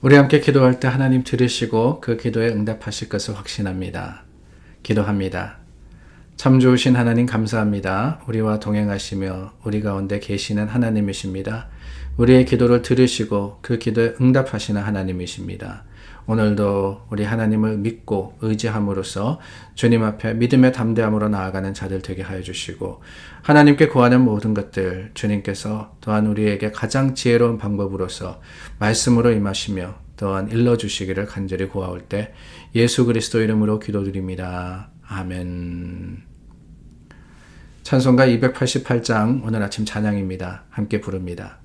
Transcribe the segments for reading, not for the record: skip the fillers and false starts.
우리 함께 기도할 때 하나님 들으시고 그 기도에 응답하실 것을 확신합니다. 기도합니다. 참 좋으신 하나님 감사합니다. 우리와 동행하시며 우리 가운데 계시는 하나님이십니다. 우리의 기도를 들으시고 그 기도에 응답하시는 하나님이십니다. 오늘도 우리 하나님을 믿고 의지함으로써 주님 앞에 믿음의 담대함으로 나아가는 자들 되게 하여 주시고, 하나님께 구하는 모든 것들 주님께서 또한 우리에게 가장 지혜로운 방법으로서 말씀으로 임하시며 또한 일러주시기를 간절히 구하올 때 예수 그리스도 이름으로 기도드립니다. 아멘. 찬송가 288장 오늘 아침 찬양입니다. 함께 부릅니다.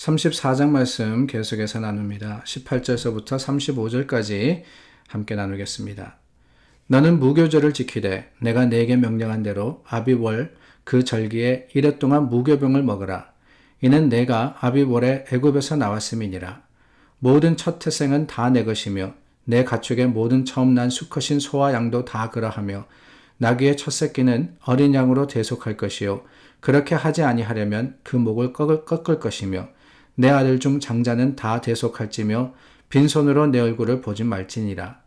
(34장) 말씀 계속해서 나눕니다. 18절서부터 35절까지 함께 나누겠습니다. 너는 무교절을 지키되 내가 네게 명령한 대로 아비월 그 절기에 이레 동안 무교병을 먹으라. 이는 내가 아비월에 애굽에서 나왔음이니라. 모든 첫 태생은 다 내 것이며 내 가축의 모든 처음 난 수컷인 소와 양도 다 그러하며 나귀의 첫 새끼는 어린 양으로 대속할 것이요 그렇게 하지 아니하려면 그 목을 꺾을 것이며 내 아들 중 장자는 다 대속할지며 빈손으로 내 얼굴을 보지 말지니라.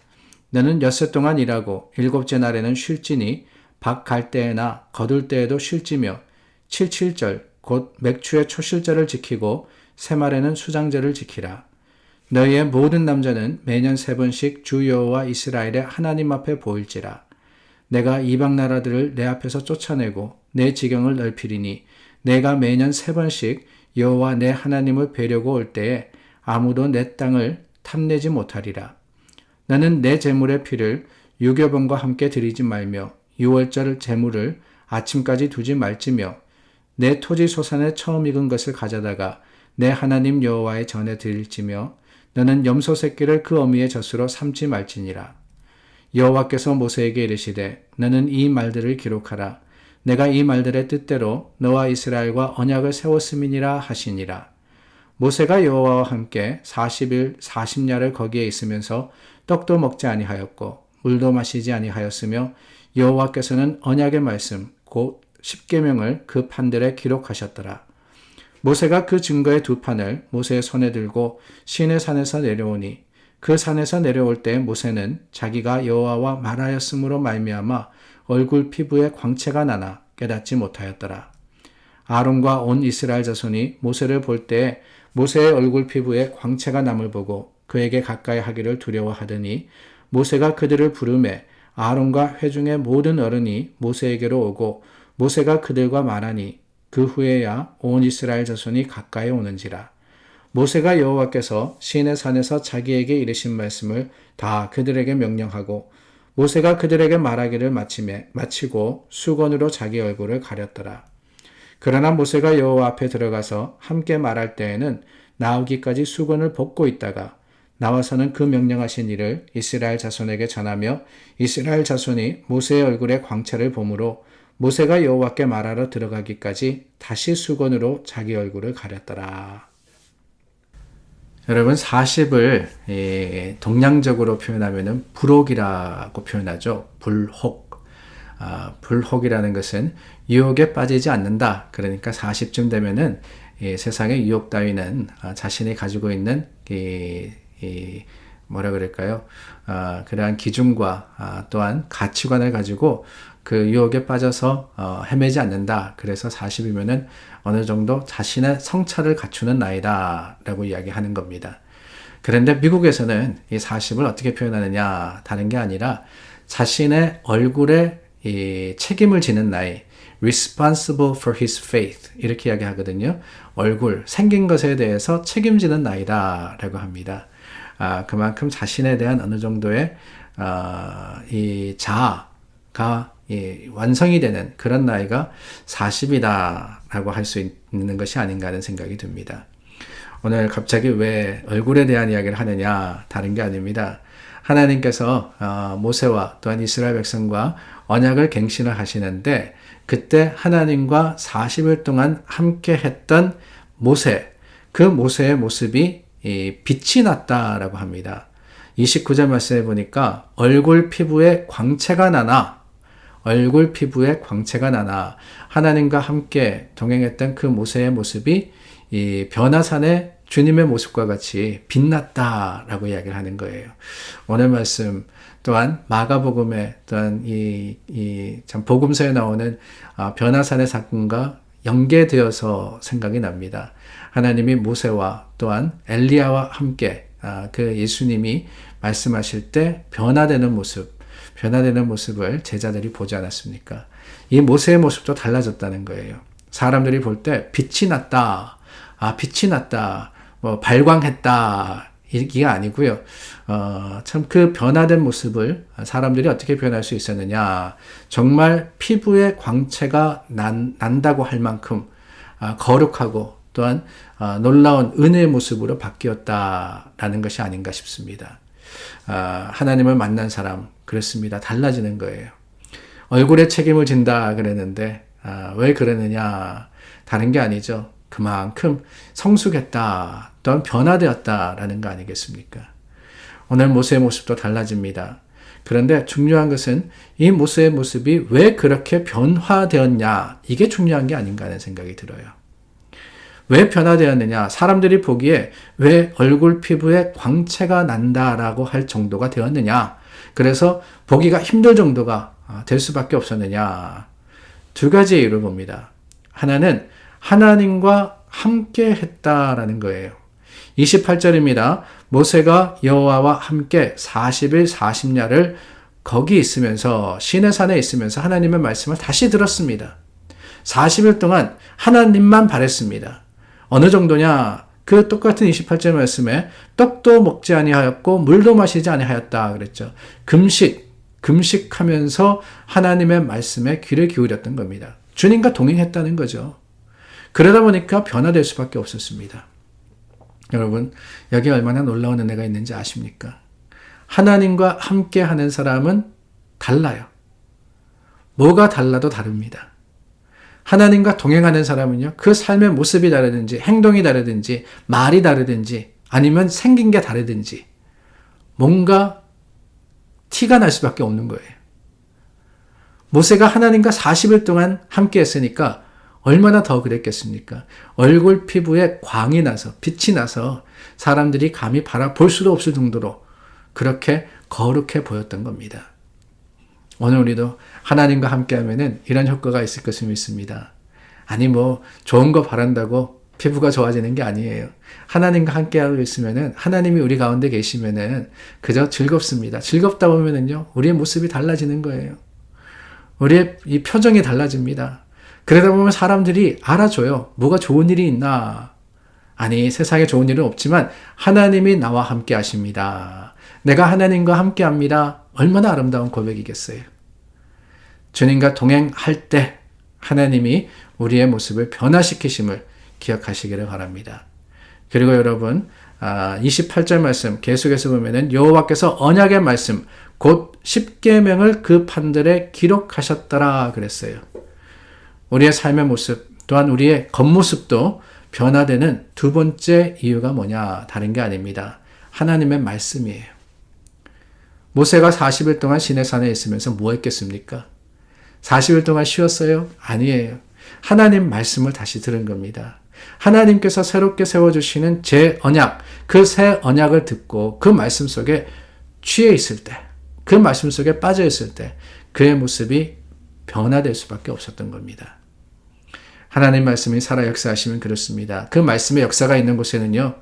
너는 엿새 동안 일하고 일곱째 날에는 쉴지니 밭 갈 때에나 거둘 때에도 쉴지며 칠칠절 곧 맥추의 초실절을 지키고 새말에는 수장절을 지키라. 너희의 모든 남자는 매년 3번씩 주 여호와 이스라엘의 하나님 앞에 보일지라. 내가 이방 나라들을 내 앞에서 쫓아내고 내 지경을 넓히리니 내가 매년 3번씩 여호와 내 하나님을 뵈려고 올 때에 아무도 내 땅을 탐내지 못하리라. 나는 내 제물의 피를 유교번과 함께 드리지 말며 유월절 제물을 아침까지 두지 말지며 내 토지 소산에 처음 익은 것을 가져다가 내 하나님 여호와의 전에 드릴지며 너는 염소 새끼를 그 어미의 젖으로 삼지 말지니라. 여호와께서 모세에게 이르시되 너는 이 말들을 기록하라. 내가 이 말들의 뜻대로 너와 이스라엘과 언약을 세웠음이니라 하시니라. 모세가 여호와와 함께 40일 40야를 거기에 있으면서 떡도 먹지 아니하였고 물도 마시지 아니하였으며 여호와께서는 언약의 말씀 곧 십계명을 그 판들에 기록하셨더라. 모세가 그 증거의 2판을 모세의 손에 들고 시내 산에서 내려오니 그 산에서 내려올 때 모세는 자기가 여호와와 말하였으므로 말미암아 얼굴 피부에 광채가 나나 깨닫지 못하였더라. 아론과 온 이스라엘 자손이 모세를 볼 때에 모세의 얼굴 피부에 광채가 남을 보고 그에게 가까이 하기를 두려워하더니 모세가 그들을 부르매 아론과 회중의 모든 어른이 모세에게로 오고 모세가 그들과 말하니 그 후에야 온 이스라엘 자손이 가까이 오는지라. 모세가 여호와께서 시내 산에서 자기에게 이르신 말씀을 다 그들에게 명령하고 모세가 그들에게 말하기를 마치고 수건으로 자기 얼굴을 가렸더라. 그러나 모세가 여호와 앞에 들어가서 함께 말할 때에는 나오기까지 수건을 벗고 있다가 나와서는 그 명령하신 일을 이스라엘 자손에게 전하며 이스라엘 자손이 모세의 얼굴에 광채를 보므로 모세가 여호와께 말하러 들어가기까지 다시 수건으로 자기 얼굴을 가렸더라. 여러분 40을 동양적으로 표현하면 불혹이라고 표현하죠. 불혹. 불혹이라는 것은 유혹에 빠지지 않는다. 그러니까 40쯤 되면은 세상의 유혹 따위는 자신이 가지고 있는 뭐라 그럴까요? 그러한 기준과 또한 가치관을 가지고 그 유혹에 빠져서 헤매지 않는다. 그래서 40이면은 어느 정도 자신의 성찰을 갖추는 나이다 라고 이야기하는 겁니다. 그런데 미국에서는 이 40을 어떻게 표현하느냐 다른 게 아니라 자신의 얼굴에 이 책임을 지는 나이 responsible for his faith 이렇게 이야기하거든요. 얼굴, 생긴 것에 대해서 책임지는 나이다 라고 합니다. 그만큼 자신에 대한 어느 정도의 이 자아가 완성이 되는 그런 나이가 40이다 라고 할 수 있는 것이 아닌가 하는 생각이 듭니다. 오늘 갑자기 왜 얼굴에 대한 이야기를 하느냐 다른 게 아닙니다. 하나님께서 모세와 또한 이스라엘 백성과 언약을 갱신을 하시는데 그때 하나님과 40일 동안 함께 했던 모세, 그 모세의 모습이 빛이 났다라고 합니다. 29절 말씀에 보니까 얼굴 피부에 광채가 나나 얼굴 피부에 광채가 나나 하나님과 함께 동행했던 그 모세의 모습이 이 변화산의 주님의 모습과 같이 빛났다라고 이야기를 하는 거예요. 오늘 말씀 또한 마가복음에 또한 참 복음서에 나오는 변화산의 사건과 연계되어서 생각이 납니다. 하나님이 모세와 또한 엘리야와 함께 그 예수님이 말씀하실 때 변화되는 모습을 제자들이 보지 않았습니까? 이 모세의 모습도 달라졌다는 거예요. 사람들이 볼 때 빛이 났다. 빛이 났다. 발광했다. 이게 아니고요. 참 그 변화된 모습을 사람들이 어떻게 표현할 수 있었느냐. 정말 피부에 광채가 난다고 할 만큼 거룩하고 또한 놀라운 은혜의 모습으로 바뀌었다라는 것이 아닌가 싶습니다. 하나님을 만난 사람, 그렇습니다. 달라지는 거예요. 얼굴에 책임을 진다 그랬는데 왜 그러느냐. 다른 게 아니죠. 그만큼 성숙했다, 또는 변화되었다라는 거 아니겠습니까? 오늘 모세의 모습도 달라집니다. 그런데 중요한 것은 이 모세의 모습이 왜 그렇게 변화되었냐, 이게 중요한 게 아닌가 하는 생각이 들어요. 왜 변화되었느냐? 사람들이 보기에 왜 얼굴 피부에 광채가 난다라고 할 정도가 되었느냐? 그래서 보기가 힘들 정도가 될 수밖에 없었느냐? 두 가지의 이유를 봅니다. 하나는 하나님과 함께 했다라는 거예요. 28절입니다. 모세가 여호와와 함께 40일 40야를 거기 있으면서 시내산에 있으면서 하나님의 말씀을 다시 들었습니다. 40일 동안 하나님만 바랬습니다. 어느 정도냐? 그 똑같은 28절 말씀에 떡도 먹지 아니하였고 물도 마시지 아니하였다 그랬죠. 금식하면서 하나님의 말씀에 귀를 기울였던 겁니다. 주님과 동행했다는 거죠. 그러다 보니까 변화될 수밖에 없었습니다. 여러분, 여기 얼마나 놀라운 은혜가 있는지 아십니까? 하나님과 함께하는 사람은 달라요. 뭐가 달라도 다릅니다. 하나님과 동행하는 사람은요, 그 삶의 모습이 다르든지, 행동이 다르든지, 말이 다르든지, 아니면 생긴 게 다르든지, 뭔가 티가 날 수밖에 없는 거예요. 모세가 하나님과 40일 동안 함께 했으니까 얼마나 더 그랬겠습니까? 얼굴 피부에 광이 나서, 빛이 나서 사람들이 감히 바라볼 수도 없을 정도로 그렇게 거룩해 보였던 겁니다. 오늘 우리도 하나님과 함께 하면은 이런 효과가 있을 것을 믿습니다. 아니 좋은 거 바란다고 피부가 좋아지는 게 아니에요. 하나님과 함께 하고 있으면은 하나님이 우리 가운데 계시면은 그저 즐겁습니다. 즐겁다 보면은요, 우리의 모습이 달라지는 거예요. 우리의 이 표정이 달라집니다. 그러다 보면 사람들이 알아줘요. 뭐가 좋은 일이 있나? 아니, 세상에 좋은 일은 없지만 하나님이 나와 함께 하십니다. 내가 하나님과 함께 합니다. 얼마나 아름다운 고백이겠어요. 주님과 동행할 때 하나님이 우리의 모습을 변화시키심을 기억하시기를 바랍니다. 그리고 여러분, 28절 말씀 계속해서 보면은 여호와께서 언약의 말씀 곧 십계명을 그 판들에 기록하셨더라 그랬어요. 우리의 삶의 모습 또한 우리의 겉모습도 변화되는 두 번째 이유가 뭐냐? 다른 게 아닙니다. 하나님의 말씀이에요. 모세가 40일 동안 시내산에 있으면서 뭐 했겠습니까? 40일 동안 쉬었어요? 아니에요. 하나님 말씀을 다시 들은 겁니다. 하나님께서 새롭게 세워주시는 제 언약, 그 새 언약을 듣고 그 말씀 속에 취해 있을 때, 그 말씀 속에 빠져 있을 때 그의 모습이 변화될 수밖에 없었던 겁니다. 하나님 말씀이 살아 역사하시면 그렇습니다. 그 말씀의 역사가 있는 곳에는요,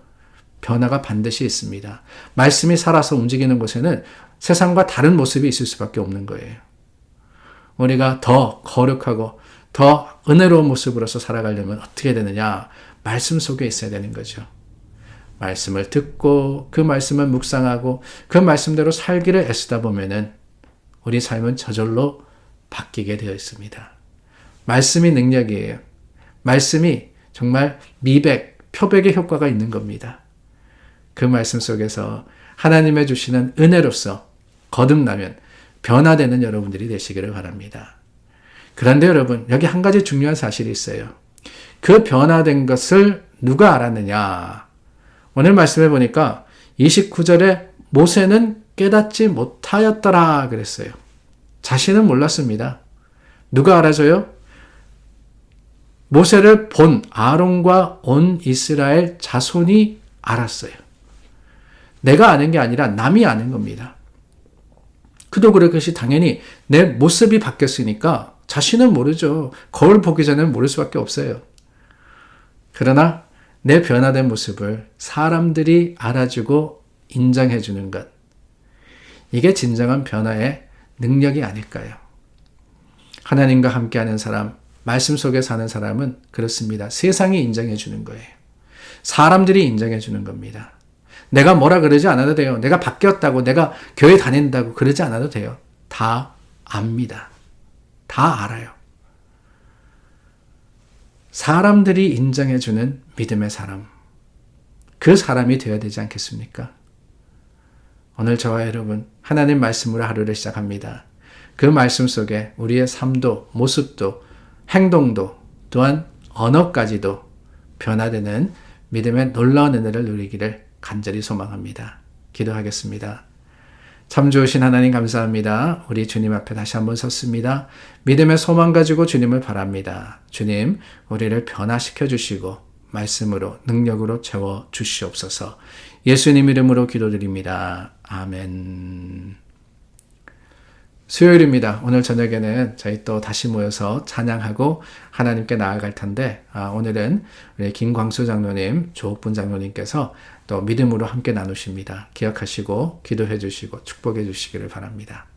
변화가 반드시 있습니다. 말씀이 살아서 움직이는 곳에는 세상과 다른 모습이 있을 수밖에 없는 거예요. 우리가 더 거룩하고 더 은혜로운 모습으로서 살아가려면 어떻게 되느냐? 말씀 속에 있어야 되는 거죠. 말씀을 듣고 그 말씀을 묵상하고 그 말씀대로 살기를 애쓰다 보면은 우리 삶은 저절로 바뀌게 되어 있습니다. 말씀이 능력이에요. 말씀이 정말 미백, 표백의 효과가 있는 겁니다. 그 말씀 속에서 하나님의 주시는 은혜로서 거듭나면 변화되는 여러분들이 되시기를 바랍니다. 그런데 여러분, 여기 한 가지 중요한 사실이 있어요. 그 변화된 것을 누가 알았느냐? 오늘 말씀해 보니까 29절에 모세는 깨닫지 못하였더라 그랬어요. 자신은 몰랐습니다. 누가 알아줘요? 모세를 본 아론과 온 이스라엘 자손이 알았어요. 내가 아는 게 아니라 남이 아는 겁니다. 그도 그렇듯이 당연히 내 모습이 바뀌었으니까 자신은 모르죠. 거울 보기 전에는 모를 수밖에 없어요. 그러나 내 변화된 모습을 사람들이 알아주고 인정해 주는 것, 이게 진정한 변화의 능력이 아닐까요? 하나님과 함께하는 사람, 말씀 속에 사는 사람은 그렇습니다. 세상이 인정해 주는 거예요. 사람들이 인정해 주는 겁니다. 내가 뭐라 그러지 않아도 돼요. 내가 바뀌었다고, 내가 교회 다닌다고 그러지 않아도 돼요. 다 압니다. 다 알아요. 사람들이 인정해 주는 믿음의 사람, 그 사람이 되어야 되지 않겠습니까? 오늘 저와 여러분, 하나님 말씀으로 하루를 시작합니다. 그 말씀 속에 우리의 삶도, 모습도, 행동도, 또한 언어까지도 변화되는 믿음의 놀라운 은혜를 누리기를 간절히 소망합니다. 기도하겠습니다. 참 좋으신 하나님 감사합니다. 우리 주님 앞에 다시 한번 섰습니다. 믿음의 소망 가지고 주님을 바랍니다. 주님, 우리를 변화시켜 주시고 말씀으로, 능력으로 채워 주시옵소서. 예수님 이름으로 기도드립니다. 아멘. 수요일입니다. 오늘 저녁에는 저희 또 다시 모여서 찬양하고 하나님께 나아갈 텐데, 오늘은 우리 김광수 장로님, 조옥분 장로님께서 또 믿음으로 함께 나누십니다. 기억하시고 기도해 주시고 축복해 주시기를 바랍니다.